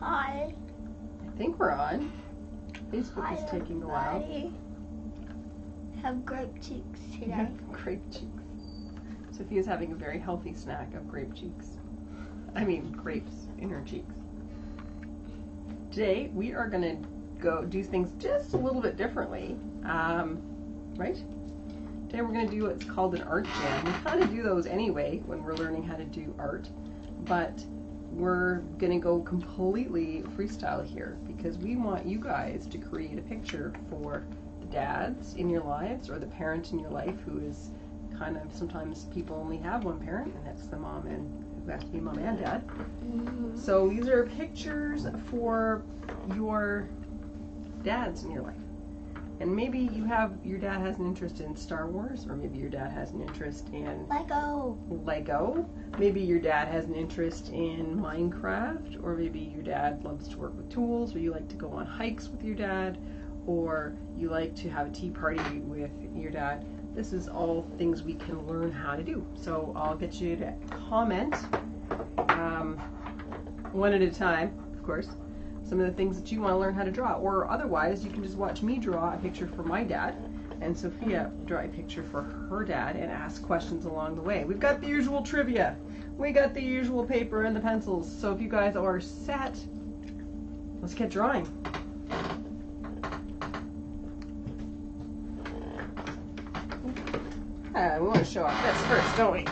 Hi. I think we're on. Facebook is taking a while. Have grape cheeks today. Yeah, grape cheeks. Sophia's having a very healthy snack of grape cheeks. I mean, grapes in her cheeks. Today, we are going to go do things just a little bit differently, right? Today we're going to do what's called an art jam. We kind of do those anyway when we're learning how to do art, but we're going to go completely freestyle here because we want you guys to create a picture for the dads in your lives or the parent in your life who is kind of, sometimes people only have one parent, and that's the mom, and it has to be mom and dad. Mm-hmm. So these are pictures for your dads in your life. And maybe your dad has an interest in Star Wars, or maybe your dad has an interest in Lego. Maybe your dad has an interest in Minecraft, or maybe your dad loves to work with tools, or you like to go on hikes with your dad, or you like to have a tea party with your dad. This is all things we can learn how to do. So I'll get you to comment one at a time, of course, some of the things that you want to learn how to draw, or otherwise you can just watch me draw a picture for my dad and Sophia draw a picture for her dad and ask questions along the way. We've got the usual trivia, we got the usual paper and the pencils, so if you guys are set, let's get drawing. We want to show off this first, don't we?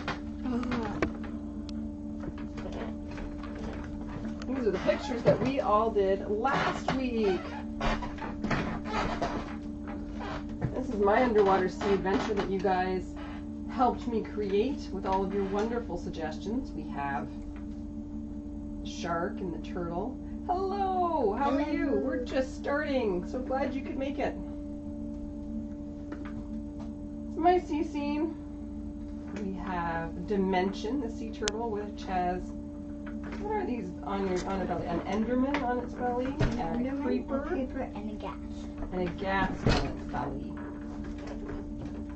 These are the pictures that we all did last week. This is my underwater sea adventure that you guys helped me create with all of your wonderful suggestions. We have the shark and the turtle. Hello, how are you? We're just starting. So glad you could make it. It's my sea scene. We have Dimension, the sea turtle, which has, what are these on it belly? An Enderman on its belly, and a creeper, and a gas. And a gas on its belly.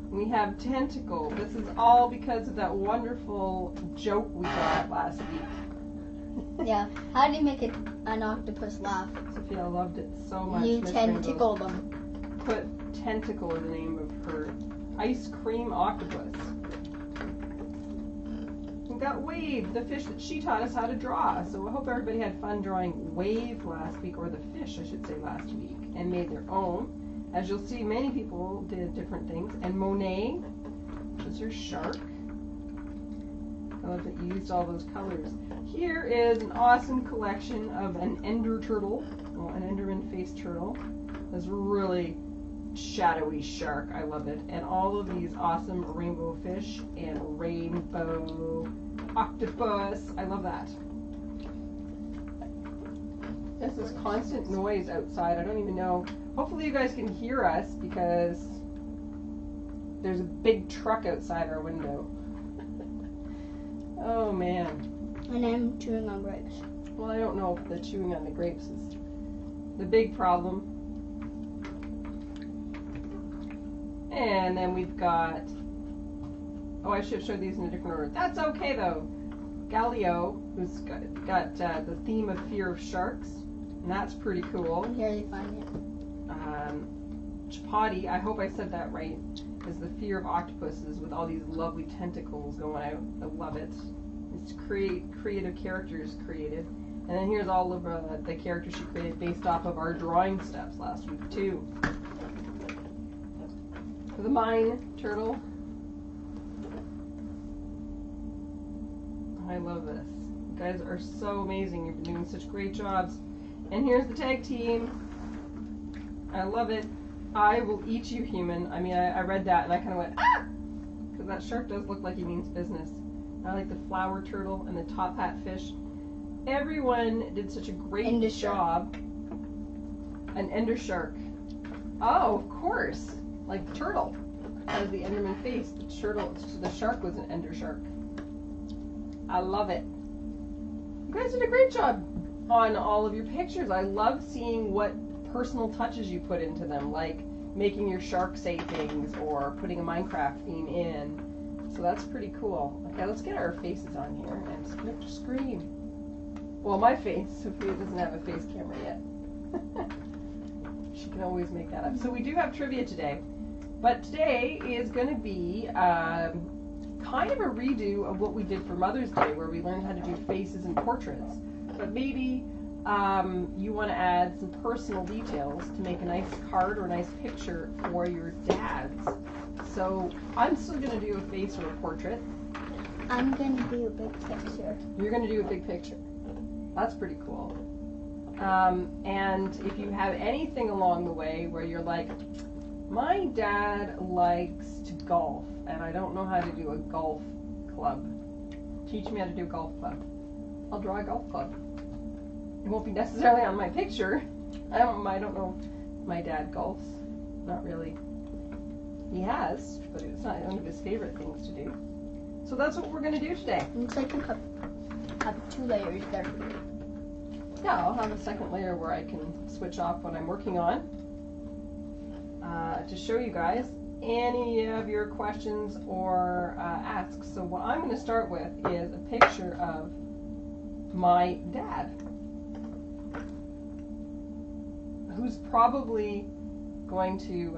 We have Tentacle. This is all because of that wonderful joke we got last week. Yeah. How do you make an octopus laugh? Sophia loved it so much. You tentacle them. Put Tentacle in the name of her ice cream octopus. We got Wave, the fish that she taught us how to draw. So I hope everybody had fun drawing Wave last week, or the fish, I should say, last week, and made their own. As you'll see, many people did different things. And Monet, which is her shark. I love that you used all those colors. Here is an awesome collection of an ender turtle, well, an Enderman-faced turtle. This really shadowy shark, I love it. And all of these awesome rainbow fish and rainbow octopus. I love that. This is constant noise outside. I don't even know. Hopefully you guys can hear us because there's a big truck outside our window. Oh man. And I'm chewing on grapes. Well, I don't know if the chewing on the grapes is the big problem. And then we've got, oh, I should have showed these in a different order. That's okay though. Galileo, who's got the theme of fear of sharks, and that's pretty cool. Here you find it. Chapati, I hope I said that right, is the fear of octopuses with all these lovely tentacles going out. I love it. It's creative characters created. And then here's all of the characters she created based off of our drawing steps last week too. The mine turtle. I love this. You guys are so amazing. You've been doing such great jobs. And here's the tag team. I love it. I will eat you, human. I mean, I read that and I kind of went, ah! Because that shark does look like he means business. I like the flower turtle and the top hat fish. Everyone did such a great job. An ender shark. Oh, of course. Like the turtle. Has the Enderman face. The shark was an ender shark. I love it. You guys did a great job on all of your pictures. I love seeing what personal touches you put into them, like making your shark say things or putting a Minecraft theme in. So that's pretty cool. Okay, let's get our faces on here and scream. Well, my face. Sophia doesn't have a face camera yet. She can always make that up. So we do have trivia today. But today is going to be kind of a redo of what we did for Mother's Day, where we learned how to do faces and portraits. But maybe you want to add some personal details to make a nice card or a nice picture for your dads. So I'm still going to do a face or a portrait. I'm going to do a big picture. You're going to do a big picture. That's pretty cool. And if you have anything along the way where you're like, my dad likes to golf, and I don't know how to do a golf club. Teach me how to do a golf club. I'll draw a golf club. It won't be necessarily on my picture. I don't know if my dad golfs. Not really. He has, but it's not one of his favorite things to do. So that's what we're going to do today. Looks like you have 2 layers there. Yeah, I'll have a second layer where I can switch off what I'm working on to show you guys any of your questions or asks. So what I'm going to start with is a picture of my dad, who's probably going to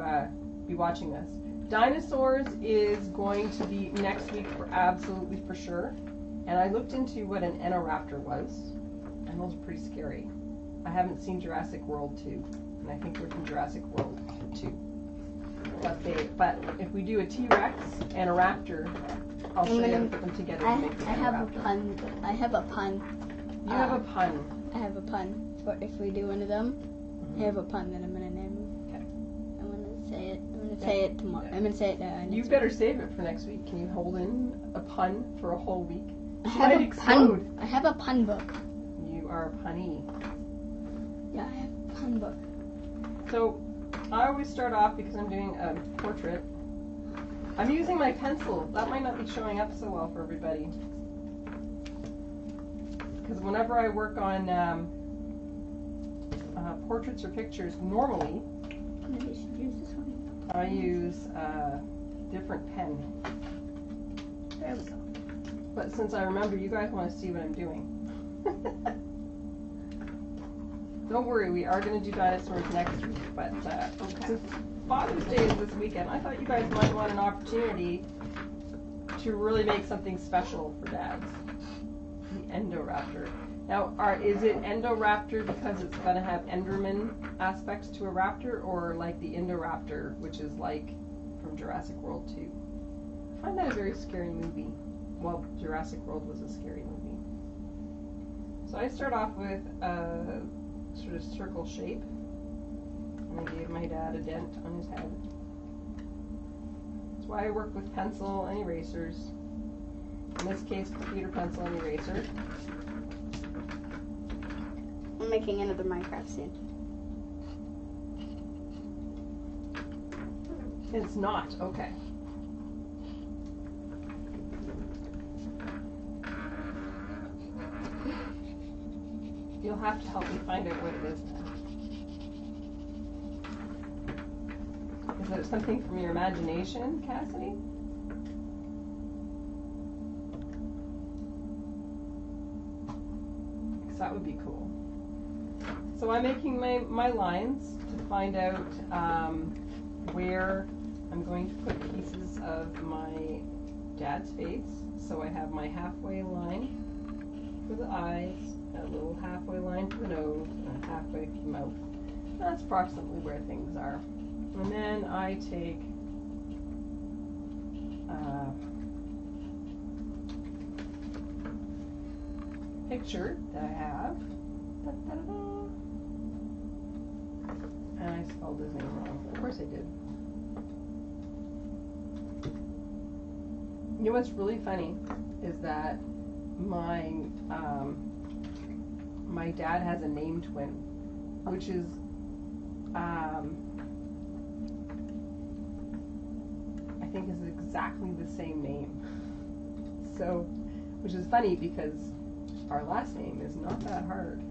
be watching this. Dinosaurs is going to be next week absolutely for sure. And I looked into what an Enoraptor was, and those are pretty scary. I haven't seen Jurassic World 2, and I think we're from Jurassic World 2. But if we do a T-Rex and a raptor, I'll show you how to put them together to make the I have a Enoraptor. pun. I have a pun. You have a pun. I have a pun. For if we do one of them, I have a pun that I'm going to name. Okay. I'm going to say it. I'm going to say it tomorrow. I'm going to say it next You week. better save it for next week. Can you hold in a pun for a whole week? I She have might a explode. pun. I have a pun book. You are a punny. Yeah, I have a pun book. So I always start off, because I'm doing a portrait. I'm using my pencil. That might not be showing up so well for everybody. Because whenever I work on portraits or pictures, normally Maybe I should use this one. I use a different pen. There we go. But since I remember you guys want to see what I'm doing. Don't worry, we are going to do dinosaurs next week, but since Father's Day is this weekend, I thought you guys might want an opportunity to really make something special for dads. The Endoraptor. Now, is it Endoraptor because it's going to have Enderman aspects to a raptor, or like the Indoraptor, which is like from Jurassic World 2? I find that a very scary movie. Well, Jurassic World was a scary movie. So I start off with a sort of circle shape, and I gave my dad a dent on his head. That's why I work with pencil and erasers. In this case, computer pencil and eraser. I'm making another Minecraft scene. It's not, okay. You'll have to help me find out what it is then. Is it something from your imagination, Cassidy? Because that would be cool. So I'm making my lines to find out where I'm going to put pieces of my dad's face. So I have my halfway line for the eyes, a little halfway line for the nose, and a halfway for the mouth. That's approximately where things are. And then I take a picture that I have. Da-da-da-da. And I spelled his name wrong. Of course I did. You know what's really funny is that my my dad has a name twin, which is I think is exactly the same name. So, which is funny because our last name is not that hard,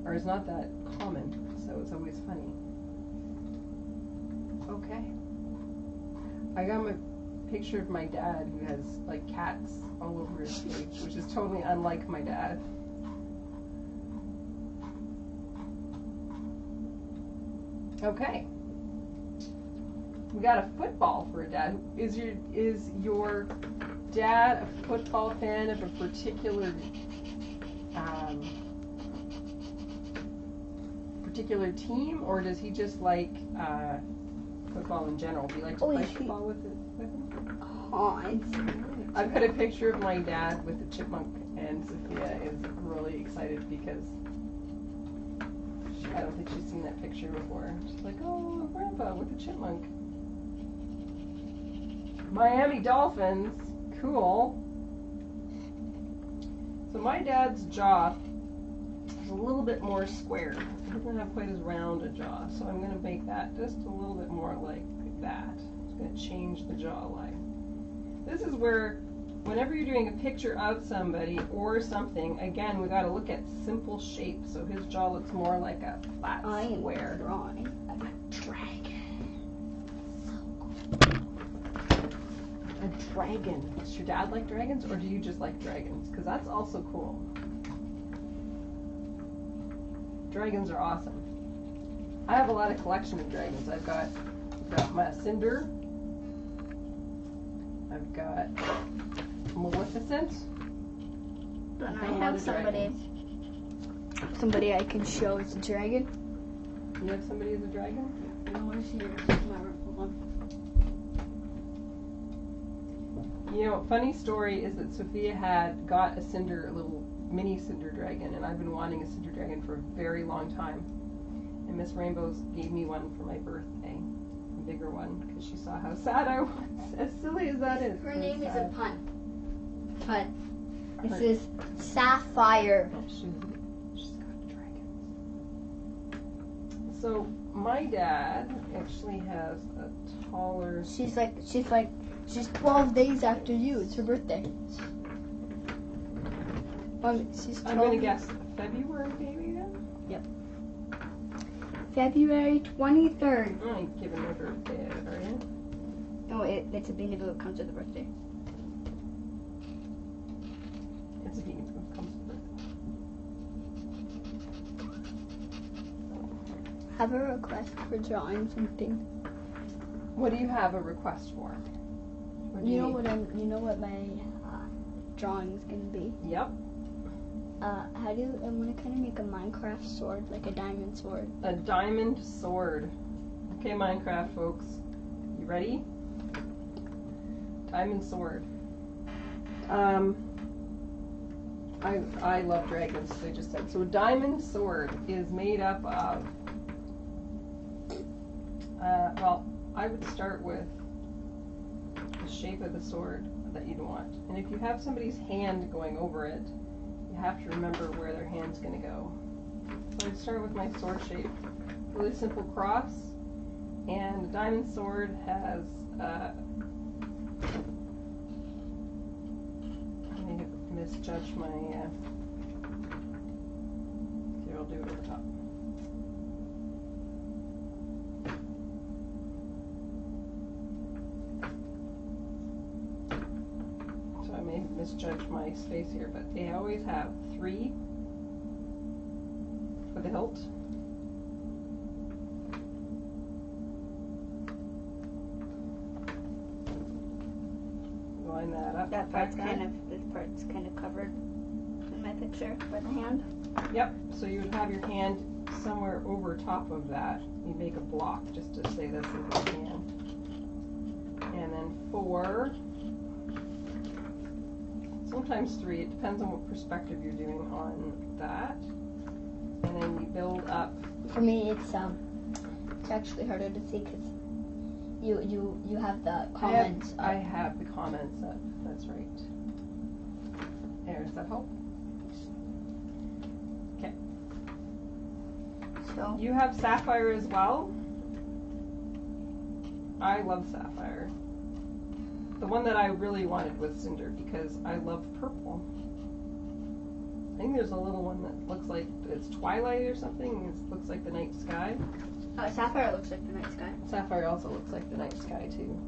or is not that common, so it's always funny. Okay. I got my picture of my dad who has like cats all over his face, which is totally unlike my dad. Okay. We got a football for a dad. Is your dad a football fan of a particular team, or does he just like football in general? Do you like to play football with him? Oh, I've got a picture of my dad with a chipmunk, and Sophia is really excited because I don't think she's seen that picture before. She's like, oh, Grandpa with a chipmunk. Miami Dolphins, cool. So my dad's jaw is a little bit more square. He doesn't have quite as round a jaw, so I'm going to make that just a little bit more like that. It's going to change the jawline. This is where, whenever you're doing a picture of somebody or something, again, we got to look at simple shapes. So his jaw looks more like a flat square. Drawing a dragon. A dragon. Does your dad like dragons, or do you just like dragons? Because that's also cool. Dragons are awesome. I have a lot of collection of dragons. I've got my Cinder. I've got Maleficent. But I have somebody I can show as a dragon. You have somebody as a dragon? No, it's here. You know, funny story is that Sophia had got a little mini Cinder dragon, and I've been wanting a Cinder dragon for a very long time. And Miss Rainbows gave me one for my birthday, a bigger one, because she saw how sad I was. As silly as that is. Her name is a pun. This is Sapphire. Oh, she's got dragons. So my dad actually has a taller. She's 12 days after you. It's her birthday. She's 12. I'm gonna guess February, maybe then. Yep. February 23rd. I ain't giving her birthday, are you? Oh, it's a beanie boo. It comes with the birthday. It's a beanie boo. It comes with birthday. Have a request for drawing something. What do you have a request for? You know what my drawing's gonna be? Yep. I want to kind of make a Minecraft sword, like a diamond sword. A diamond sword. Okay, Minecraft folks, you ready? Diamond sword. I love dragons, they just said. So a diamond sword is made up of, well, I would start with the shape of the sword that you'd want. And if you have somebody's hand going over it, you have to remember where their hand's going to go. So I'd start with my sword shape. Really simple cross. And the diamond sword has, I may have misjudged my, here, I'll do it over top. I may misjudge my space here, but they always have 3 for the hilt. Line that up. This part's kind of covered in my picture by the hand. Yep. So you would have your hand somewhere over top of that. You make a block just to say this is your hand. And then 4. Sometimes 3, it depends on what perspective you're doing on that. And then you build up. For me, it's actually harder to see because you have the comments. I have the comments up. That's right. There's that help. Okay. So you have Sapphire as well. I love Sapphire. The one that I really wanted was Cinder because I love purple. I think there's a little one that looks like it's twilight or something. It looks like the night sky. Sapphire looks like the night sky. Sapphire also looks like the night sky too.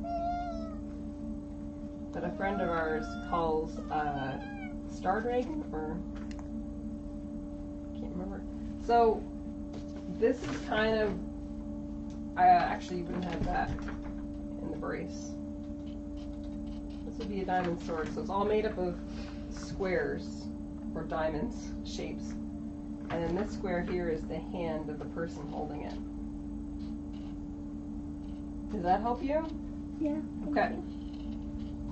But a friend of ours calls Star Dragon, or can't remember. So this is kind of I actually wouldn't have that in the brace. This would be a diamond sword, so it's all made up of squares or diamonds, shapes. And then this square here is the hand of the person holding it. Does that help you? Yeah. Okay.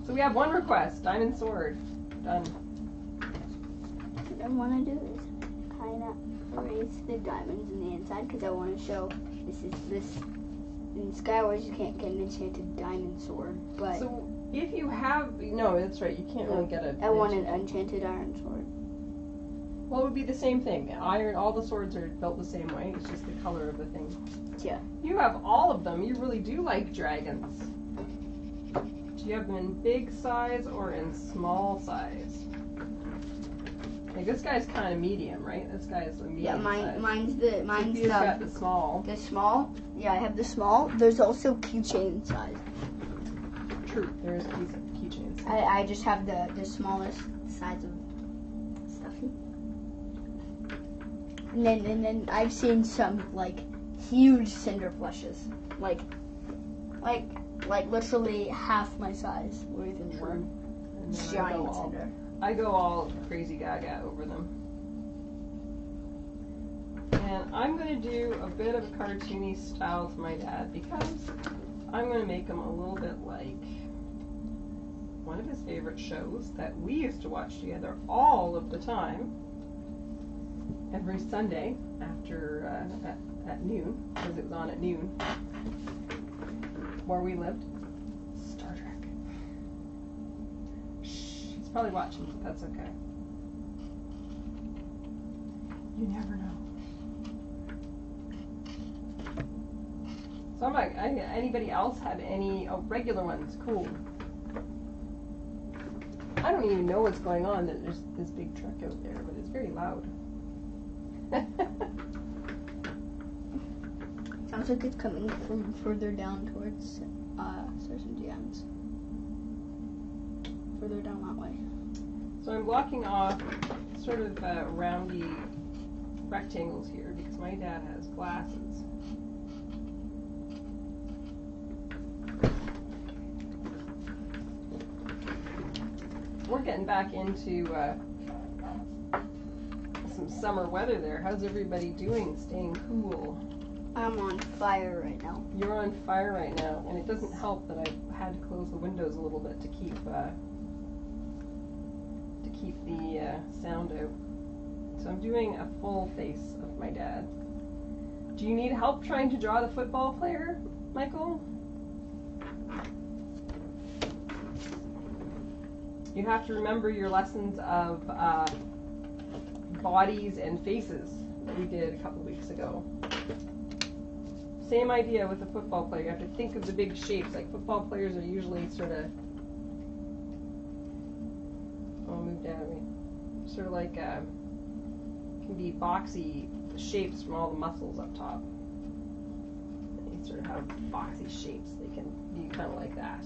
So we have one request, diamond sword. Done. What I want to do is kind of erase the diamonds in the inside because I want to show this. In Skywars, you can't get an enchanted diamond sword, but So if you have, no, that's right, you can't really get I want an enchanted iron sword. Well, it would be the same thing. Iron, all the swords are built the same way. It's just the color of the thing. Yeah. You have all of them. You really do like dragons. Do you have them in big size or in small size? Like this guy's kind of medium, right? This guy is a medium size. Mine's Sophia's got the small. The small? Yeah, I have the small. There's also keychain size. True, there is keychains. I just have the smallest size of stuffy. And then I've seen some like huge cinder flushes, like literally half my size, or even more. Giant cinder. I go all crazy gaga over them. And I'm going to do a bit of a cartoony style to my dad because I'm going to make him a little bit like one of his favorite shows that we used to watch together all of the time. Every Sunday after at noon, because it was on at noon, where we lived. Star Trek. Shh, he's probably watching, but that's okay. You never know. So I'm like, anybody else have any regular ones? Cool. I don't even know what's going on. There's this big truck out there, but it's very loud. Sounds like it's coming from further down towards Stars and Gems. Further down that way. So I'm blocking off sort of roundy rectangles here because my dad has glasses. We're getting back into some summer weather there. How's everybody doing? Staying cool? I'm on fire right now. You're on fire right now, and it doesn't help that I had to close the windows a little bit to keep the sound out. So I'm doing a full face of my dad. Do you need help trying to draw the football player, Michael? You have to remember your lessons of bodies and faces that we did a couple weeks ago. Same idea with a football player. You have to think of the big shapes. Like football players are usually sort of, I'll move down, sort of like can be boxy shapes from all the muscles up top. They sort of have boxy shapes. They can be kind of like that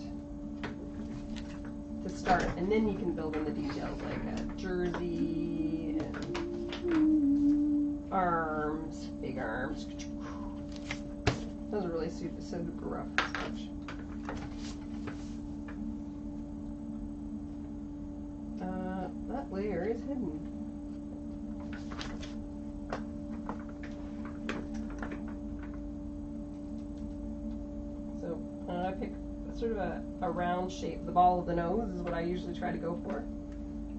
to start, and then you can build in the details like a jersey and arms, big arms. Those are really super rough and such. That layer is hidden. So I pick sort of a round shape. The ball of the nose is what I usually try to go for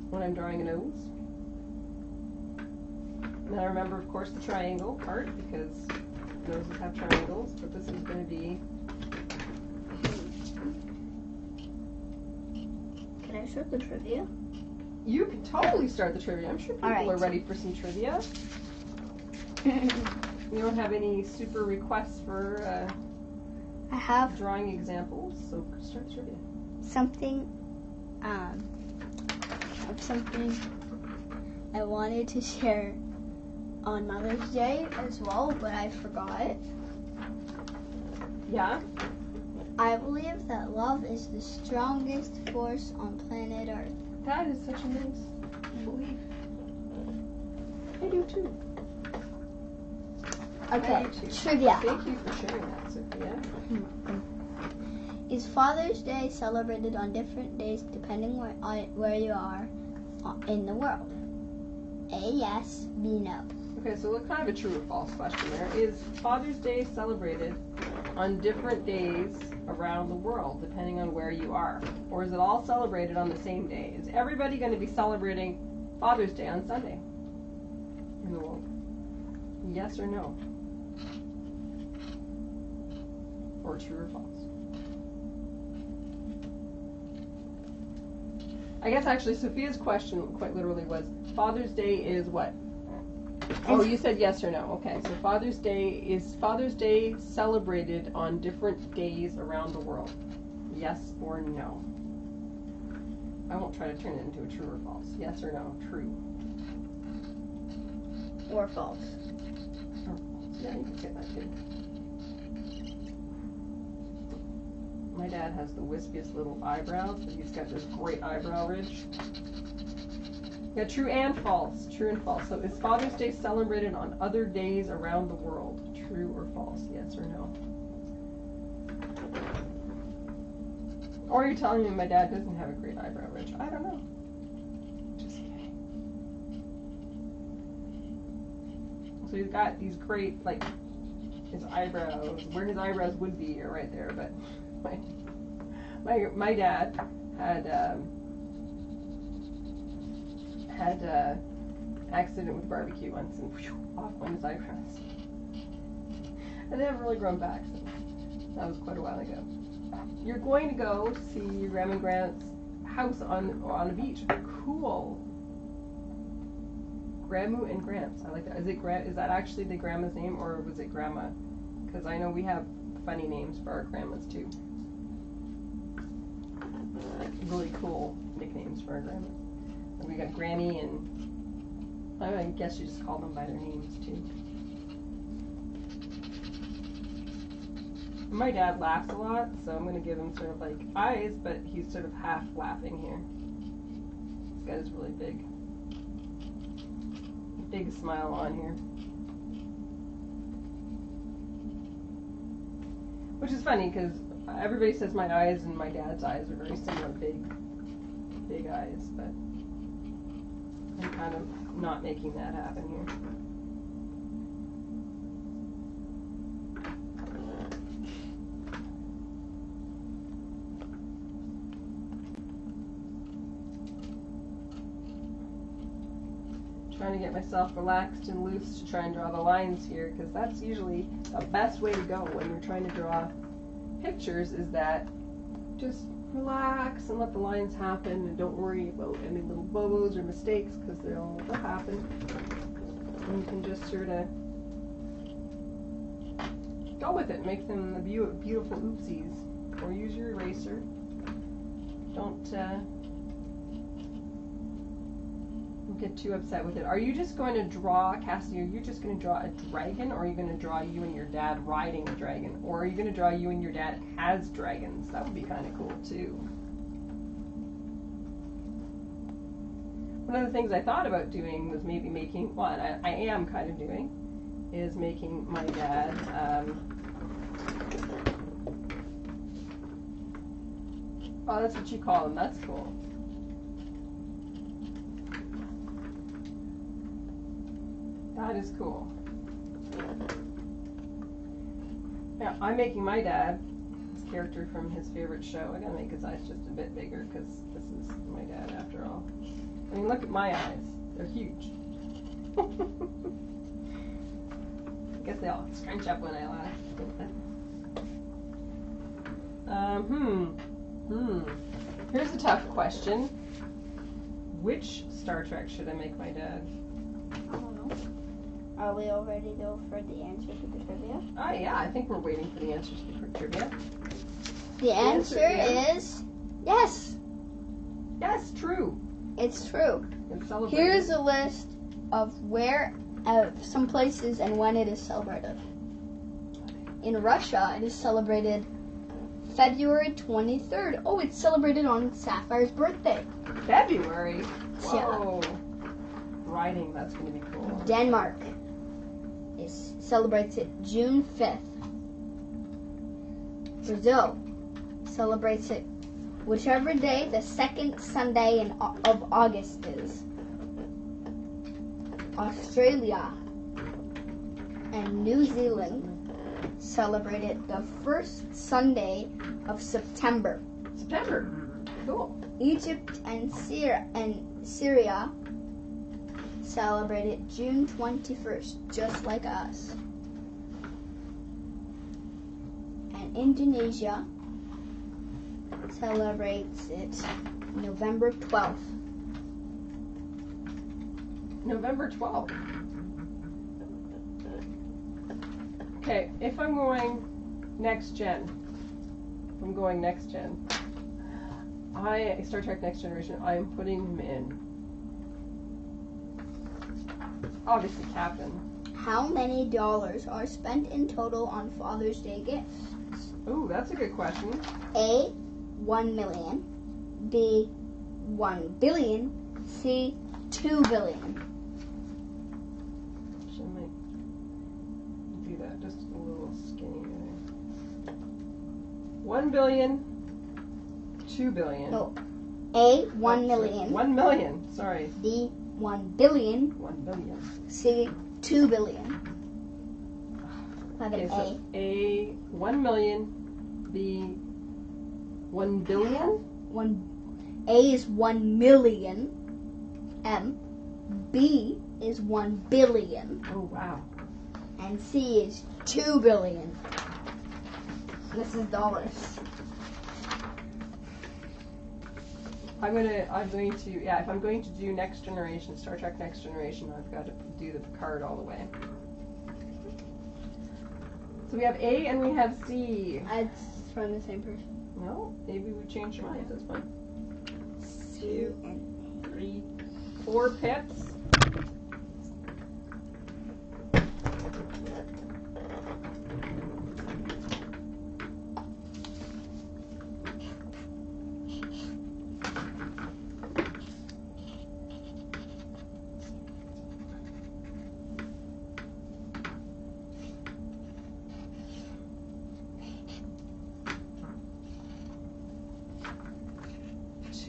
when I'm drawing a nose. And then I remember, of course, the triangle part because noses have triangles, but this is going to be... Can I start the trivia? You can totally start the trivia. I'm sure people are ready for some trivia. You don't have any super requests for I have drawing examples, so start the trivia. something I wanted to share on Mother's Day as well, but I forgot. Yeah? I believe that love is the strongest force on planet Earth. That is such a nice belief. I do too. Okay, You too. trivia. Thank you for sharing that, Sophia. Is Father's Day celebrated on different days depending where you are in the world? A, yes. B, no. Okay, so look, kind of a true or false question there. Is Father's Day celebrated on different days around the world, depending on where you are? Or is it all celebrated on the same day? Is everybody going to be celebrating Father's Day on Sunday in the world? Yes or no? Or true or false? I guess actually Sophia's question quite literally was, Father's Day is what? Oh, you said yes or no. Okay, so Father's Day celebrated on different days around the world? Yes or no? I won't try to turn it into a true or false. Yes or no? True. Or false. Or false. Yeah, you can say that too. My dad has the wispiest little eyebrows, but he's got this great eyebrow ridge. Yeah, true and false. True and false. So is Father's Day celebrated on other days around the world? True or false? Yes or no? Or you're telling me my dad doesn't have a great eyebrow ridge? I don't know. Just kidding. So he's got these great, like, his eyebrows, where his eyebrows would be are right there, but my dad had accident with barbecue once, and off went his eyebrows. And they haven't really grown back since. That was quite a while ago. You're going to go to see your Grandma and Grant's house on a beach. Cool. Grandma and Grant's. I like that. Is that actually the grandma's name, or was it Grandma? Because I know we have funny names for our grandmas too. Really cool nicknames for our grandmas. And we got Granny, and I guess you just call them by their names too. My dad laughs a lot, so I'm going to give him sort of like eyes, but he's sort of half laughing here. This guy's really big smile on here. Which is funny because everybody says my eyes and my dad's eyes are very similar, big eyes, but I'm kind of not making that happen here. Trying to get myself relaxed and loose to try and draw the lines here, because that's usually the best way to go when you're trying to draw pictures, is that just relax and let the lines happen and don't worry about any little bobos or mistakes, because they'll happen. And you can just sort of go with it, make them the beautiful oopsies, or use your eraser. Don't get too upset with it. Are you just going to draw, Cassie, are you just going to draw a dragon, or are you going to draw you and your dad riding a dragon? Or are you going to draw you and your dad as dragons? That would be kind of cool too. One of the things I thought about doing was maybe making, well, I am kind of doing, is making my dad, oh, that's what you call him, that's cool. That is cool. Yeah, I'm making my dad, his character from his favorite show. I gotta make his eyes just a bit bigger because this is my dad after all. I mean, look at my eyes. They're huge. I guess they all scrunch up when I laugh. Here's a tough question. Which Star Trek should I make my dad? I don't know. Are we all ready though for the answer to the trivia? Oh yeah, I think we're waiting for the answers to the trivia. The answer is yes. Yes, true. It's true. It's celebrated. Here's a list of some places and when it is celebrated. In Russia, it is celebrated February 23rd. Oh, it's celebrated on Sapphire's birthday. February? Yeah. Whoa. Riding, that's going to be cool. Denmark. It celebrates it June 5th. Brazil celebrates it whichever day the second Sunday of August is. Australia and New Zealand celebrate it the first Sunday of September. September. Cool. Egypt and Syria celebrate it June 21st, just like us. And Indonesia celebrates it November 12th. November 12th. Okay, if I'm going next gen, Star Trek Next Generation, I am putting him in. Obviously, Captain. How many dollars are spent in total on Father's Day gifts? Ooh, that's a good question. A, 1 million. B, 1 billion. C, 2 billion. Actually, I might do that just a little skinny there. 1 billion, 2 billion. No. A, 1 million. 1 million, sorry. B, 1 billion. 1 billion. C, 2 billion. Okay, so A, 1 million. B, 1 billion. A is 1 million. B is 1 billion. Oh, wow. And C is 2 billion. This is dollars. If I'm going to do Next Generation, Star Trek Next Generation, I've got to do the Picard all the way. So we have A and we have C. It's from the same person. No, maybe we changed our minds. That's fine. C and 3, 4 pips.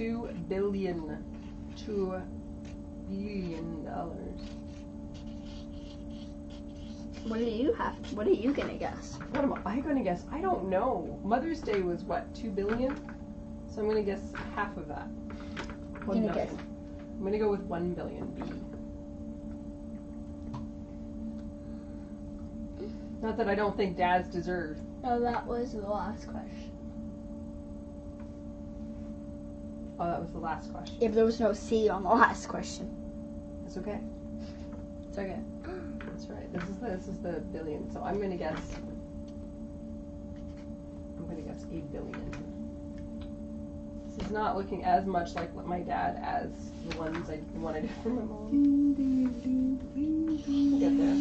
$2 billion. $2 billion. what do you have? What are you gonna guess? What am I going to guess? I don't know. Mother's Day was what, 2 billion? So I'm going to guess half of that. 1 Gonna billion. guess. I'm going to go with 1 billion. B. Not that I don't think dads deserve. No, that was the last question. Oh, that was the last question. If there was no C on the last question. It's okay. It's okay. That's right. This is the billion. So I'm going to guess. $8 billion. This is not looking as much like my dad as the ones I wanted for my mom. We'll get there.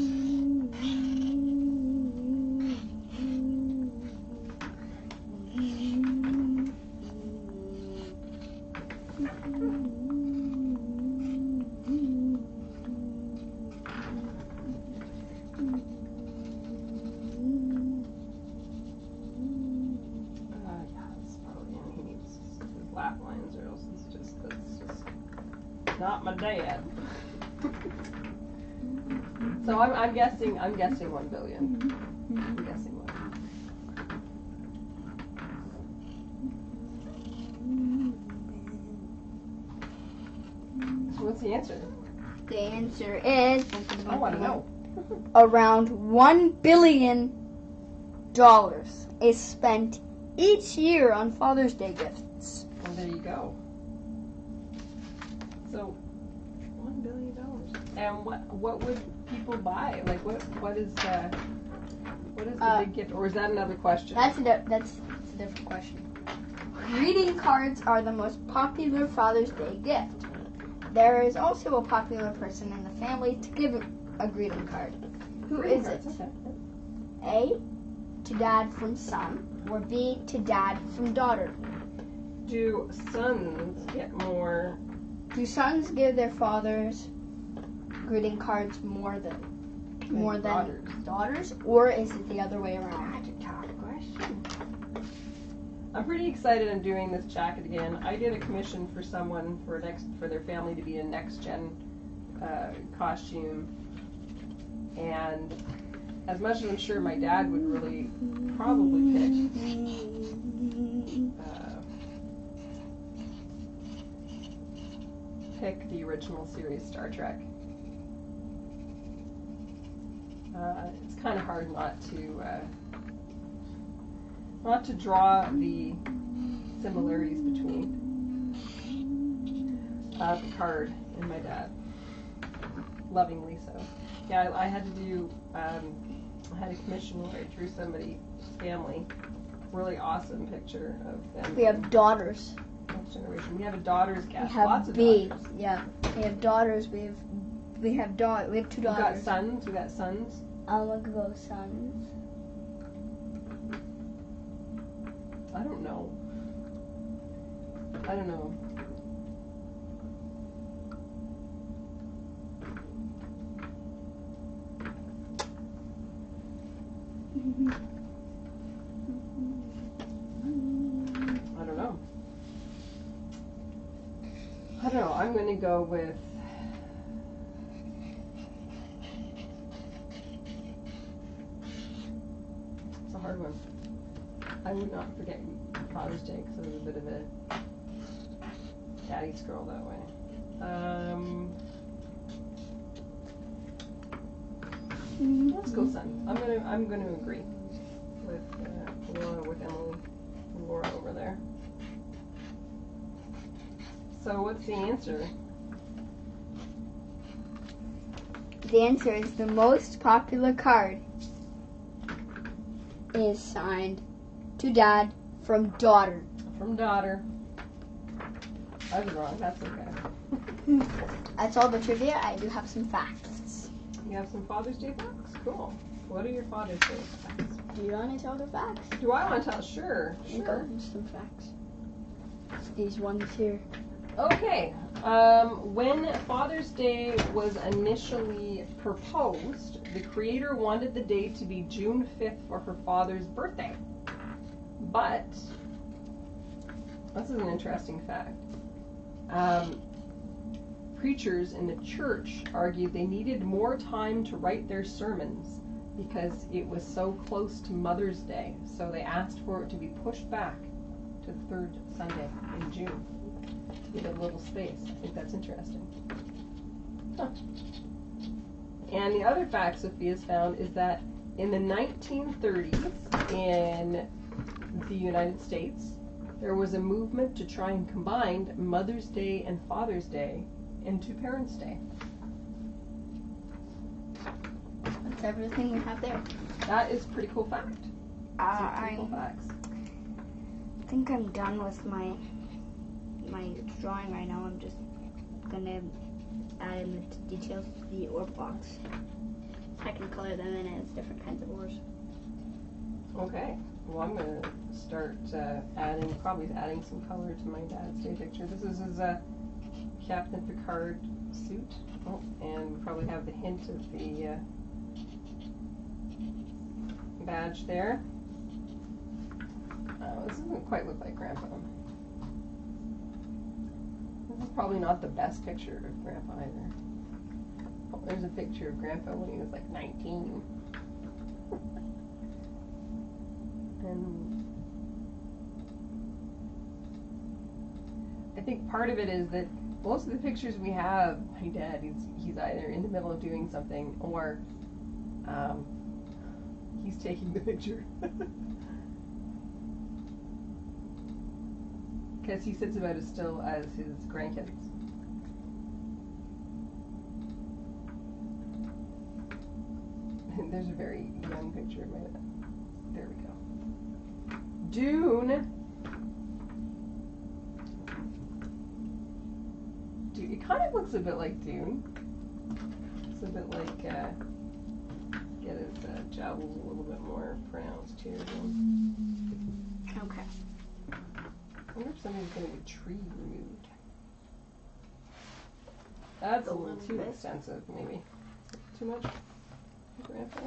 Not my dad. So I'm guessing 1 billion. I'm guessing 1. So what's the answer? The answer is I want to know. around $1 billion is spent each year on Father's Day gifts. Well, there you go. So, $1 billion. And what would people buy? Like, what is the big gift? Or is that another question? That's a different question. Greeting cards are the most popular Father's Day gift. There is also a popular person in the family to give a greeting card. Who is it? Okay. A, to dad from son, or B, to dad from daughter? Do sons get more? Do sons give their fathers greeting cards more than more than daughters, or is it the other way around? That's a tough question. I'm pretty excited I'm doing this jacket again. I did a commission for someone for their family to be a next gen costume, and as much as I'm sure my dad would really probably pick the original series Star Trek. It's kind of hard not to draw the similarities between Picard and my dad. Lovingly so. Yeah, I had to do, I had a commission where I drew somebody's family. Really awesome picture of them. We have daughters. Next generation. We have a daughters cast. We have Lots of daughters. Yeah. We have daughters. We have two daughters. We got sons. We got sons. Look at those sons. I don't know. I don't know. I'm going to go with it's a hard one. I would not forget Father's Day because I was a bit of a daddy's girl that way. Let's go son. I'm gonna agree with Emily and Laura over there. So what's the answer? The answer is the most popular card is signed to Dad from daughter. From daughter. I was wrong. That's okay. That's all the trivia. I do have some facts. You have some Father's Day facts? Cool. What are your Father's Day facts? Do you want to tell the facts? Do I want to tell? Sure. Go some facts. It's these ones here. Okay. When Father's Day was initially proposed, the creator wanted the date to be June 5th for her father's birthday. But, this is an interesting fact. Preachers in the church argued they needed more time to write their sermons because it was so close to Mother's Day. So they asked for it to be pushed back to the third Sunday in June to give it a little space. I think that's interesting. Huh. And the other fact Sophia's found is that in the 1930s in the United States, there was a movement to try and combine Mother's Day and Father's Day into Parents' Day. That's everything we have there. That is a pretty cool fact. Cool facts. I think I'm done with my drawing right now. I'm just gonna add in the details to the orb box. I can color them in as different kinds of orbs. Okay. Well, I'm gonna start adding some color to my Dad's Day picture. This is his Captain Picard suit. Oh, and we probably have the hint of the badge there. This doesn't quite look like Grandpa. This is probably not the best picture of Grandpa either. Oh, there's a picture of Grandpa when he was like 19. And I think part of it is that most of the pictures we have, my dad, he's either in the middle of doing something or he's taking the picture. Because he sits about as still as his grandkids. There's a very young picture of my dad. There we go. Dune. It kind of looks a bit like Dune. It's a bit like, get his jowls a little bit more pronounced here. Okay. I wonder if somebody's getting a tree removed. That's a little too extensive, maybe. Too much? Grandpa?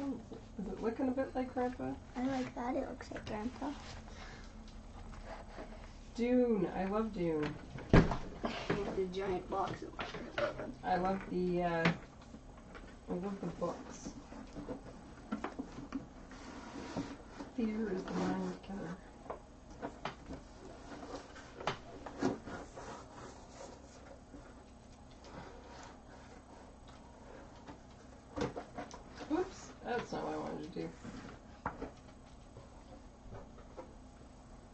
Is it looking a bit like Grandpa? I like that. It looks like Grandpa. Dune. I love Dune. The giant box of markers. I love the books. Fear is the mind killer. Oops, that's not what I wanted to do.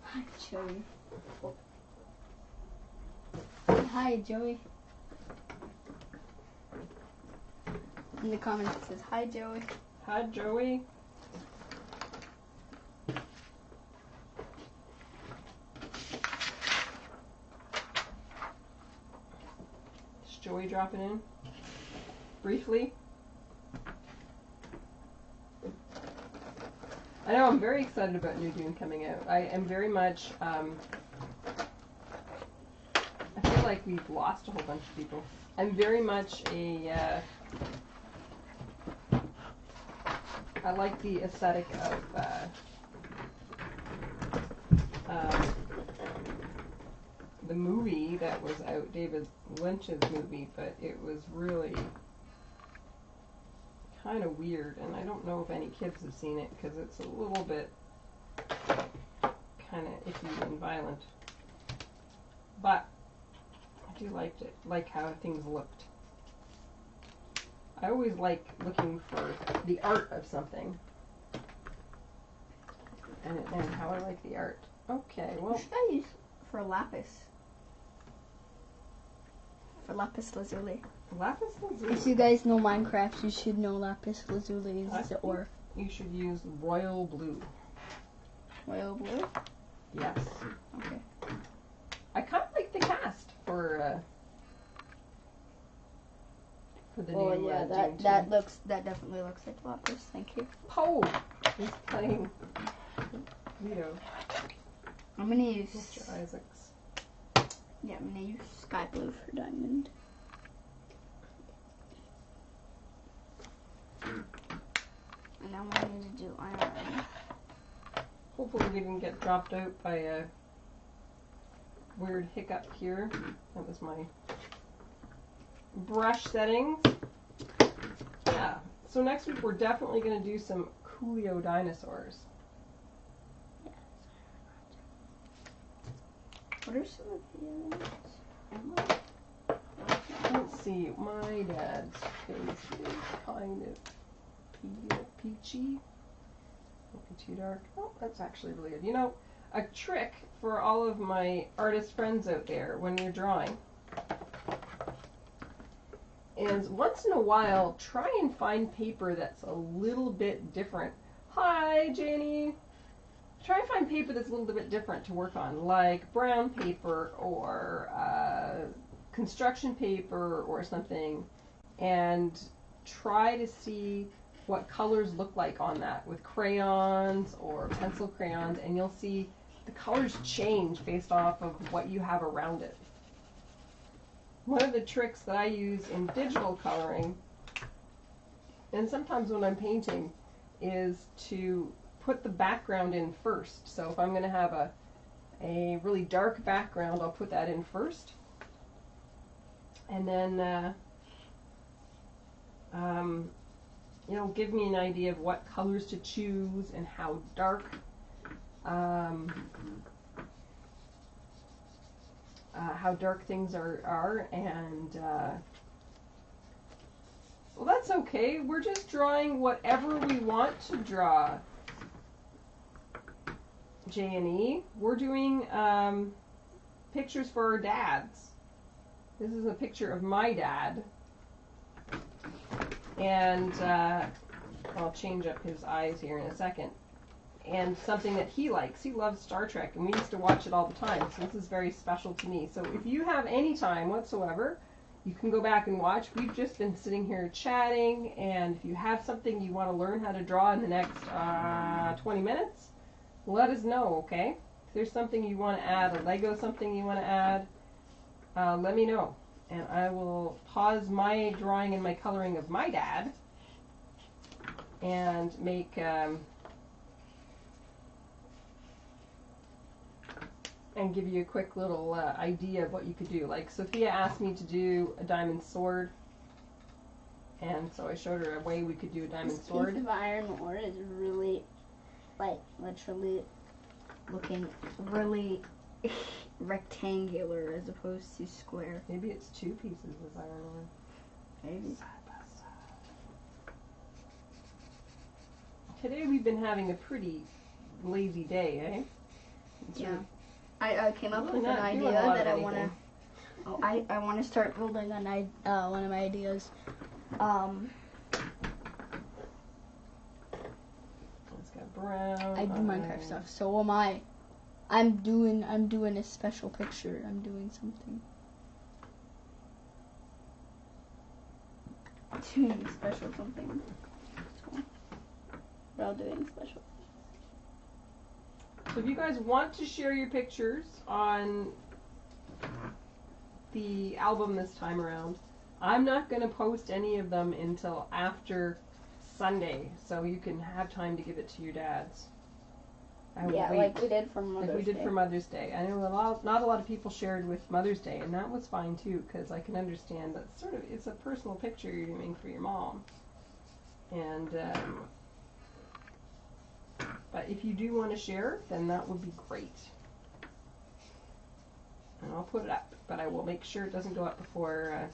Hi, Joey. Hi, Joey. In the comments it says, hi, Joey. Hi, Joey. Is Joey dropping in? Briefly. I know I'm very excited about New Dune coming out. I am very much, I feel like we've lost a whole bunch of people. I'm very much a, I like the aesthetic of the movie that was out, David Lynch's movie, but it was really kind of weird, and I don't know if any kids have seen it because it's a little bit kind of iffy and violent. But I do like how things looked. I always like looking for the art of something, and how I like the art. Okay, well. What should I use for lapis? For lapis lazuli. Lapis lazuli. If you guys know Minecraft, you should know lapis lazuli is or. You should use royal blue. Royal blue? Yes. Okay. I kind of like the cast for the Oh new yeah, Dune that definitely looks like lapis. Thank you. Poe is playing Vito. I'm gonna use Mr. Isaacs. Yeah, I'm gonna use sky blue for diamond. And now what I need to do iron. Hopefully we didn't get dropped out by a weird hiccup here. That was my brush settings. Yeah. So next week we're definitely going to do some Coolio dinosaurs. What are some of the Let's see, my dad's face is kind of peachy. Maybe too dark. Oh, that's actually really good. You know, a trick for all of my artist friends out there when you're drawing is once in a while try and find paper that's a little bit different. Hi, Janie. Try and find paper that's a little bit different to work on, like brown paper or construction paper or something, and try to see what colors look like on that with crayons or pencil crayons, and you'll see the colors change based off of what you have around it. One of the tricks that I use in digital coloring, and sometimes when I'm painting, is to put the background in first. So if I'm going to have a really dark background, I'll put that in first. And then it'll give me an idea of what colors to choose and how dark things are, and well, that's okay. We're just drawing whatever we want to draw. J&E. We're doing pictures for our dads. This is a picture of my dad. And I'll change up his eyes here in a second. And something that he likes. He loves Star Trek, and we used to watch it all the time, so this is very special to me. So if you have any time whatsoever, you can go back and watch. We've just been sitting here chatting, and if you have something you want to learn how to draw in the next 20 minutes, let us know, okay? If there's something you want to add, a Lego something you want to add, let me know. And I will pause my drawing and my coloring of my dad and make and give you a quick little idea of what you could do. Like Sophia asked me to do a diamond sword, and so I showed her a way we could do a diamond sword. This piece of iron ore is really, like, literally looking really rectangular as opposed to square. Maybe it's 2 pieces of iron ore. Maybe. Today we've been having a pretty lazy day, eh? Yeah. I came up with an idea that I want to. Oh, I want to start building one of my ideas. It's got brown. I do Minecraft stuff. So am I. I'm doing a special picture. I'm doing something. Doing special something. We're all doing special. So if you guys want to share your pictures on the album this time around, I'm not going to post any of them until after Sunday, so you can have time to give it to your dads. Yeah, like we did for Mother's Day. Like we did for Mother's Day. I know not a lot of people shared with Mother's Day, and that was fine too, because I can understand that it's a personal picture you're doing for your mom. And but if you do want to share, then that would be great. And I'll put it up, but I will make sure it doesn't go up before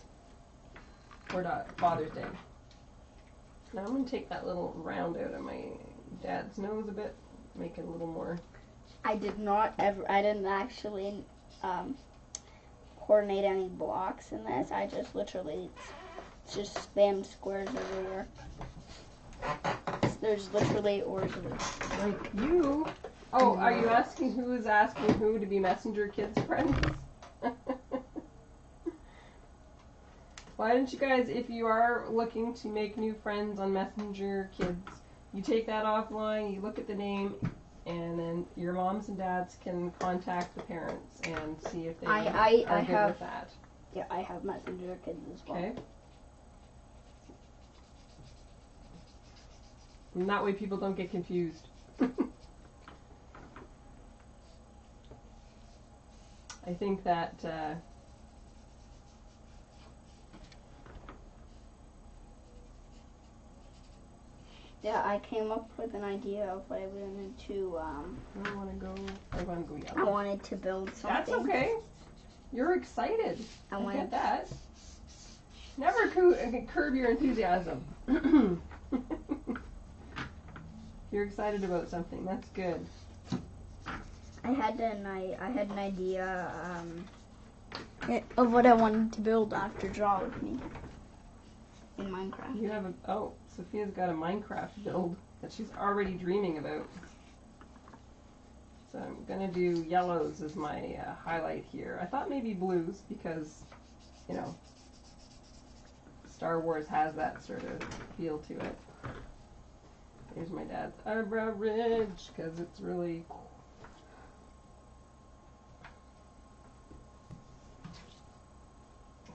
Father's Day. Now I'm going to take that little round out of my dad's nose a bit, make it a little more. I didn't actually coordinate any blocks in this. I just literally just spammed squares everywhere. There's literally like you. Oh, are you asking who is asking who to be Messenger Kids friends? Why don't you guys, if you are looking to make new friends on Messenger Kids, you take that offline, you look at the name, and then your moms and dads can contact the parents and see if they are good with that. Yeah, I have Messenger Kids as well. Okay. And that way people don't get confused. I think that yeah, I came up with an idea of what I wanted to I want to go yellow. I wanted to build something. That's okay. You're excited. I get that. Never curb your enthusiasm. You're excited about something. That's good. I had an idea of what I wanted to build after Draw With Me in Minecraft. You have Sophia's got a Minecraft build that she's already dreaming about. So I'm gonna do yellows as my highlight here. I thought maybe blues because, you know, Star Wars has that sort of feel to it. Here's my dad's eyebrow ridge because it's really cool.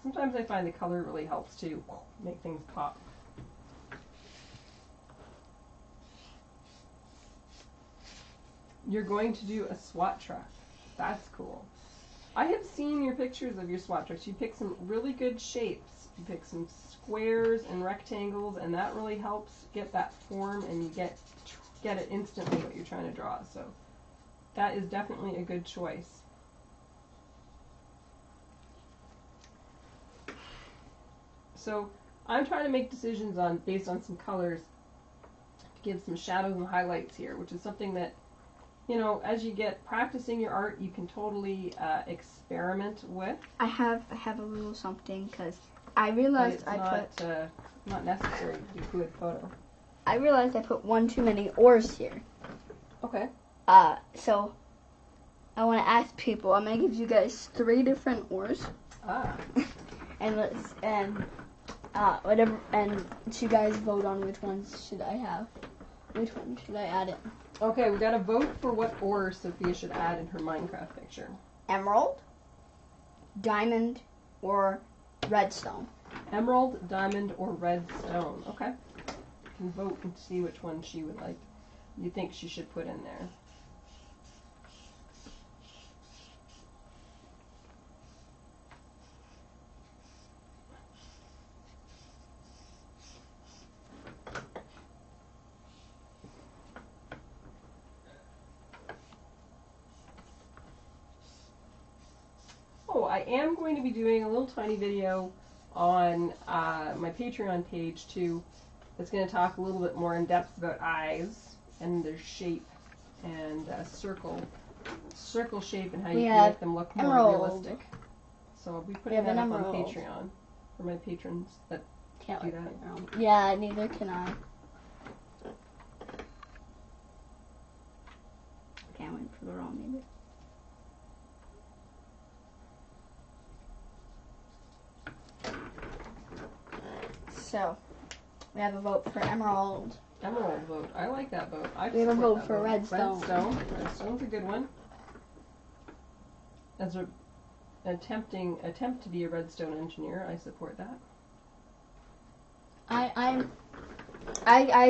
Sometimes I find the color really helps to make things pop. You're going to do a SWAT truck. That's cool. I have seen your pictures of your SWAT trucks. You pick some really good shapes. You pick some squares and rectangles, and that really helps get that form, and you get it instantly what you're trying to draw. So that is definitely a good choice. So I'm trying to make decisions based on some colors to give some shadows and highlights here, which is something that, you know, as you get practicing your art, you can totally experiment with. I have a little something because I realized not necessary to do good photo. I realized I put one too many ores here. Okay. So I want to ask people. I'm gonna give you guys 3 different ores. Whatever, and you guys vote on which ones should I have. Which one should I add in? Okay, we gotta vote for what ore Sophia should add in her Minecraft picture. Emerald, diamond, or redstone. Emerald, diamond, or redstone. Okay. can vote and see which one she would like. You think she should put in there. Oh, I am going to be doing a little tiny video on my Patreon page too. That's going to talk a little bit more in depth about eyes and their shape and circle shape and how you can make them look more realistic. So I'll be putting that up on Patreon for my patrons that can't do that. Yeah, neither can I. Can't wait for the wrong either. So, we have a vote for emerald. Emerald vote. I like that vote. We have a vote for redstone. Redstone's a good one. As an attempt to be a redstone engineer, I support that. I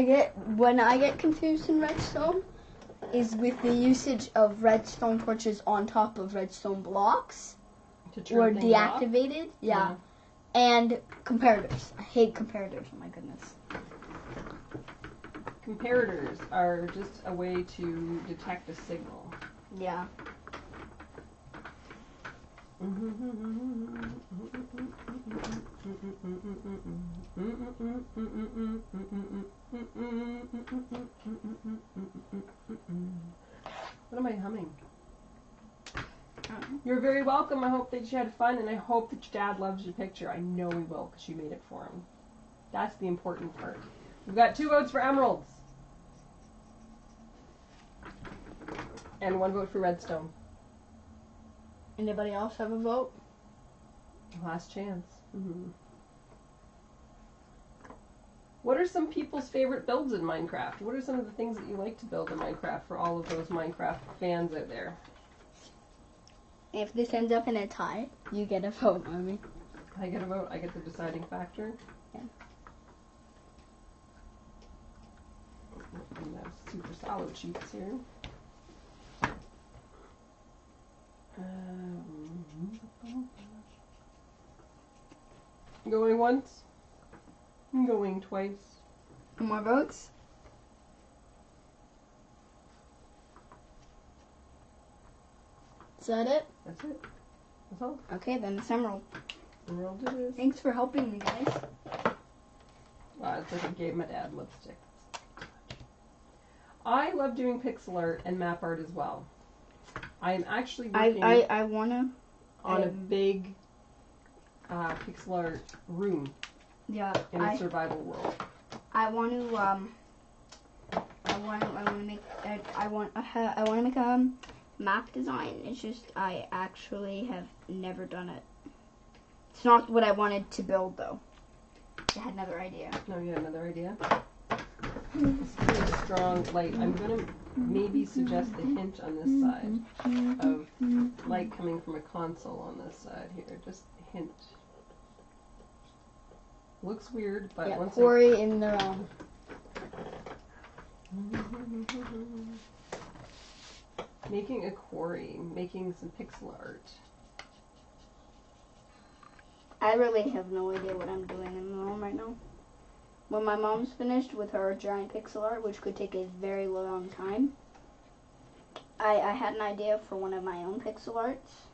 get when I get confused in redstone is with the usage of redstone torches on top of redstone blocks or deactivated. Yeah. And comparators. I hate comparators. Oh my goodness. Comparators are just a way to detect a signal. Yeah. What am I humming? You're very welcome. I hope that you had fun, and I hope that your dad loves your picture. I know he will, because you made it for him. That's the important part. We've got 2 votes for emeralds. And 1 vote for redstone. Anybody else have a vote? Last chance. What are some people's favorite builds in Minecraft? What are some of the things that you like to build in Minecraft for all of those Minecraft fans out there? If this ends up in a tie, you get a vote, Mommy. I get a vote. I get the deciding factor. Yeah. And that's super solid sheets here. Going once. Going twice. More votes? Is that it? That's it. That's all. Okay, then it's emerald. Emerald it is. Thanks for helping me, guys. Wow, it's like I gave my dad lipstick. I love doing pixel art and map art as well. I am actually working I wanna on a big pixel art room. Yeah. In a survival world. I want to make a map design. It's just I actually have never done it. It's not what I wanted to build though. I had another idea. No, you had another idea? It's pretty strong light. I'm gonna maybe suggest a hint on this side of light coming from a console on this side here. Just a hint. Looks weird, but once quarry in the making a quarry, making some pixel art. I really have no idea what I'm doing in the room right now. When my mom's finished with her giant pixel art, which could take a very long time, I had an idea for one of my own pixel arts.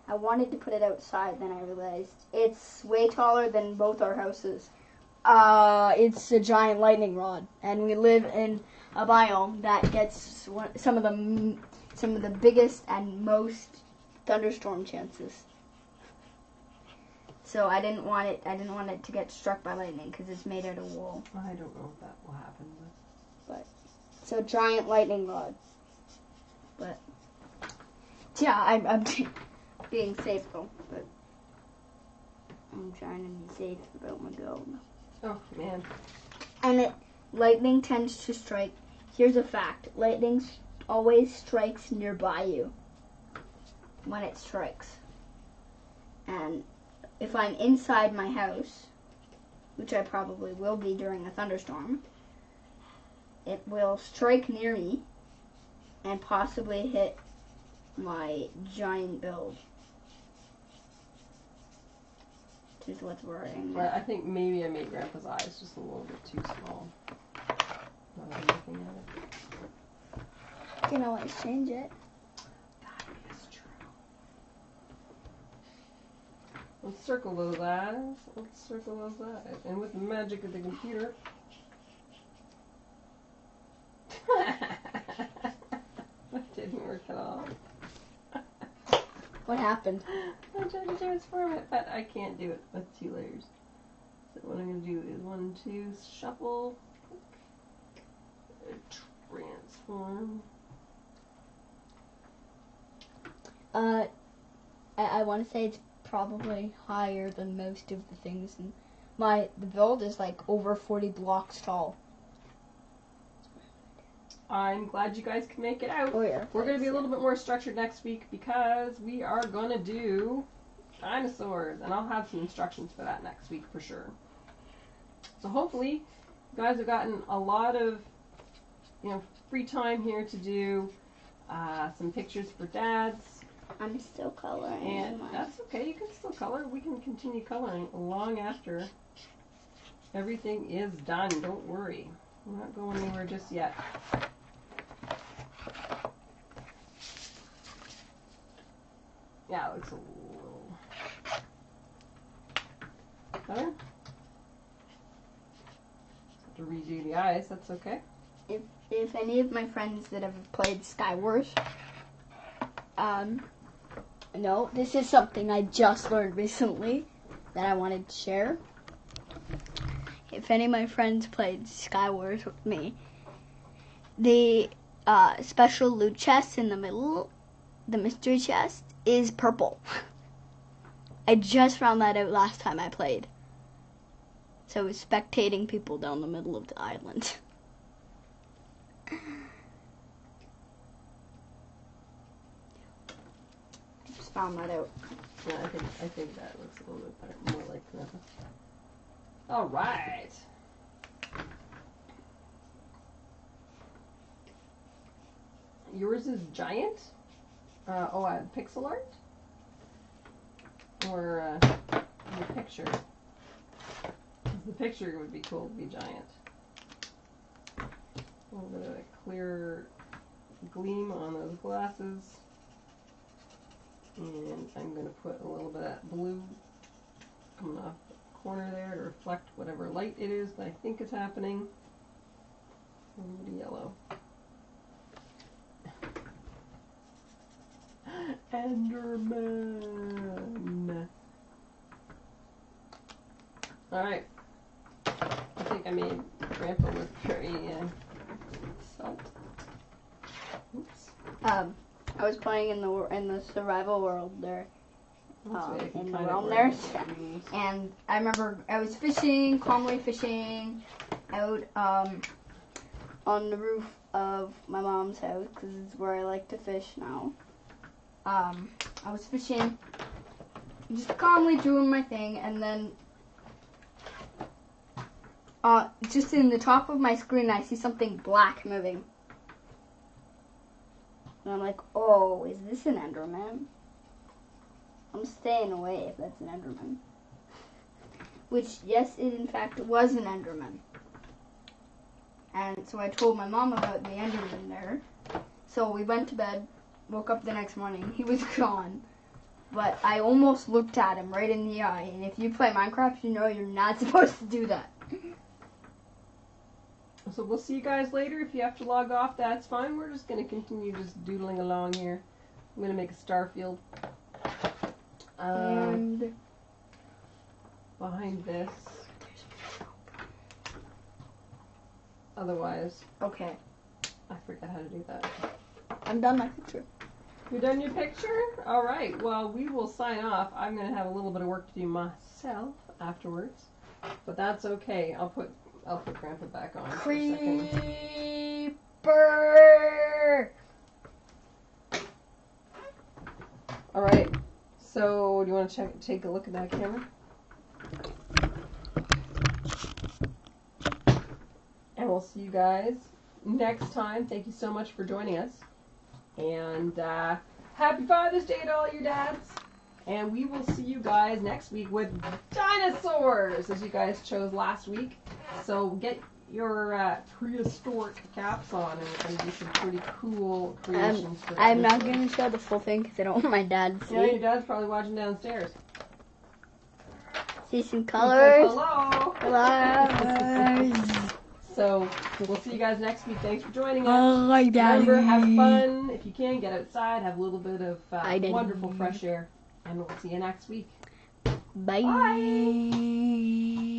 I wanted to put it outside, then I realized it's way taller than both our houses. It's a giant lightning rod, and we live in a biome that gets some of the biggest and most thunderstorm chances. So I didn't want it to get struck by lightning because it's made out of wool. I don't know if that will happen, but it's a giant lightning rod. But yeah, I'm being safe though. But I'm trying to be safe about my gold. Oh man. And lightning tends to strike. Here's a fact: lightning always strikes nearby you when it strikes. And if I'm inside my house, which I probably will be during a thunderstorm, it will strike near me and possibly hit my giant build. Which is what's worrying me. I think maybe I made Grandpa's eyes just a little bit too small. Now that I'm looking at it. You can always change it. That is true. Let's circle those eyes. Let's circle those eyes. And with the magic of the computer. That didn't work at all. What happened? I tried to transform it, but I can't do it with 2 layers. So what I'm going to do is 1, 2, shuffle, transform. I want to say it's probably higher than most of the things, and the build is like over 40 blocks tall. I'm glad you guys can make it out. Oh, yeah. We're going to be a little bit more structured next week because we are going to do dinosaurs, and I'll have some instructions for that next week for sure. So hopefully you guys have gotten a lot of free time here to do some pictures for dads. I'm still coloring. And that's okay, you can still color. We can continue coloring long after everything is done. Don't worry. We're not going anywhere just yet. Yeah, it looks a little better. Have to redo the eyes, that's okay. If any of my friends that have played Skywars, no, this is something I just learned recently that I wanted to share. If any of my friends played Skywars with me, the special loot chest in the middle, the mystery chest, is purple. I just found that out last time I played. So I was spectating people down the middle of the island. Just found that out. Yeah, I think that looks a little bit better, more like Grandpa. All right. Yours is giant? Pixel art? Or the picture? The picture would be cool to be giant. A little bit of a clear gleam on those glasses. And I'm going to put a little bit of that blue coming off the corner there to reflect whatever light it is that I think is happening. A little bit of yellow. Enderman. Alright. I think I made Grandpa look very salt. Oops. I was playing in the survival world there. In the realm there. And I remember I was fishing, calmly fishing out on the roof of my mom's house because it's where I like to fish now. I was fishing, just calmly doing my thing, and then just in the top of my screen I see something black moving. And I'm like, oh, is this an Enderman? I'm staying away if that's an Enderman. Which, yes, it in fact was an Enderman. And so I told my mom about the Enderman there. So we went to bed, woke up the next morning, he was gone. But I almost looked at him right in the eye. And if you play Minecraft, you know you're not supposed to do that. So we'll see you guys later. If you have to log off, that's fine. We're just going to continue just doodling along here. I'm going to make a star field. And behind this. Otherwise, okay, I forgot how to do that. I'm done my picture. You're done your picture? All right. Well, we will sign off. I'm going to have a little bit of work to do myself afterwards, but that's okay. I'll put Grandpa back on for a second. Creeper. All right. So, do you want to take a look at that camera? we'll see you guys next time. Thank you so much for joining us. And happy Father's Day to all your dads. And we will see you guys next week with dinosaurs, as you guys chose last week. So get your prehistoric caps on and do some pretty cool creations. I'm not going to show the full thing because I don't want my dad to see. Yeah, your dad's probably watching downstairs. See some colors. Hello. Colors. So we'll see you guys next week. Thanks for joining us. Oh, my daddy. Remember, have fun. If you can, get outside. Have a little bit of Daddy. wonderful fresh air. And we'll see you next week. Bye. Bye.